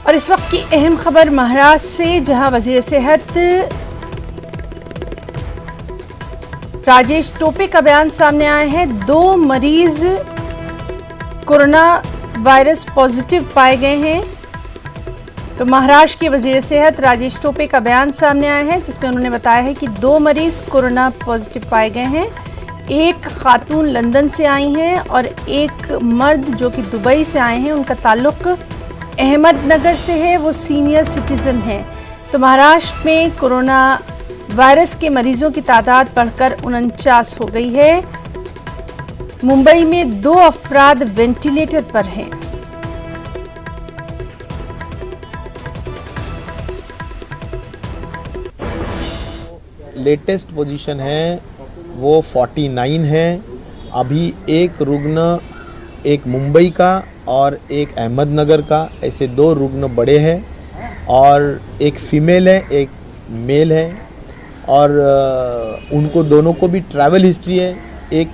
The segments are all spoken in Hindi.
और इस वक्त की अहम खबर महाराष्ट्र से, जहां वजीर सेहत राजेश टोपे का बयान सामने आए हैं। 2 मरीज कोरोना वायरस पॉजिटिव पाए गए हैं। तो महाराष्ट्र के वजीर सेहत राजेश टोपे का बयान सामने आया है, जिसमें उन्होंने बताया है कि 2 मरीज कोरोना पॉजिटिव पाए गए हैं। एक खातून लंदन से आई हैं और एक मर्द जो कि दुबई से आए हैं। उनका ताल्लुक अहमदनगर से है, वो सीनियर सिटीजन हैं। तो महाराष्ट्र में कोरोना वायरस के मरीजों की तादाद बढ़कर 49 हो गई है। मुंबई में 2 अफराद वेंटिलेटर पर हैं। लेटेस्ट पोजीशन है वो 49 है। अभी एक रुग्ण, एक मुंबई का और एक अहमदनगर का, ऐसे 2 रुग्ण बड़े हैं और एक फीमेल है, एक मेल है। और उनको दोनों को भी ट्रैवल हिस्ट्री है। एक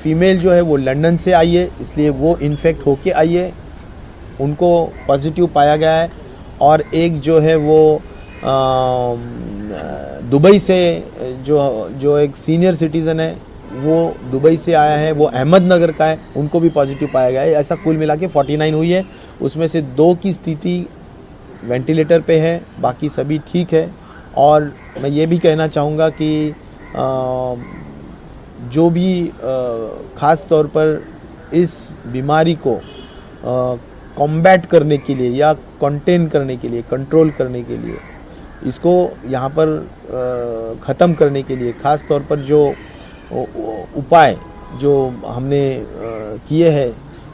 फीमेल जो है वो लंदन से आई है, इसलिए वो इन्फेक्ट होके आई है, उनको पॉजिटिव पाया गया है। और एक जो है वो दुबई से जो एक सीनियर सिटीज़न है, वो दुबई से आया है, वो अहमदनगर का है, उनको भी पॉजिटिव पाया गया है। ऐसा कुल मिला के 49 हुई है। उसमें से 2 की स्थिति वेंटिलेटर पे है, बाकी सभी ठीक है। और मैं ये भी कहना चाहूँगा कि जो भी ख़ास तौर पर इस बीमारी को कॉम्बैट करने के लिए या कंटेन करने के लिए, कंट्रोल करने के लिए, इसको यहाँ पर ख़त्म करने के लिए ख़ास तौर पर जो उपाय जो हमने किए हैं,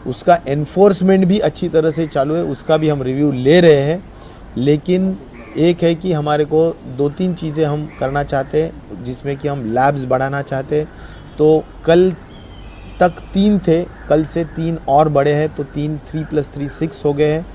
उसका एनफोर्समेंट भी अच्छी तरह से चालू है। उसका भी हम रिव्यू ले रहे हैं। लेकिन एक है कि हमारे को 2-3 चीज़ें हम करना चाहते हैं, जिसमें कि हम लैब्स बढ़ाना चाहते हैं। तो कल तक 3 थे, कल से 3 और बड़े हैं, तो 3 + 3 6 हो गए हैं।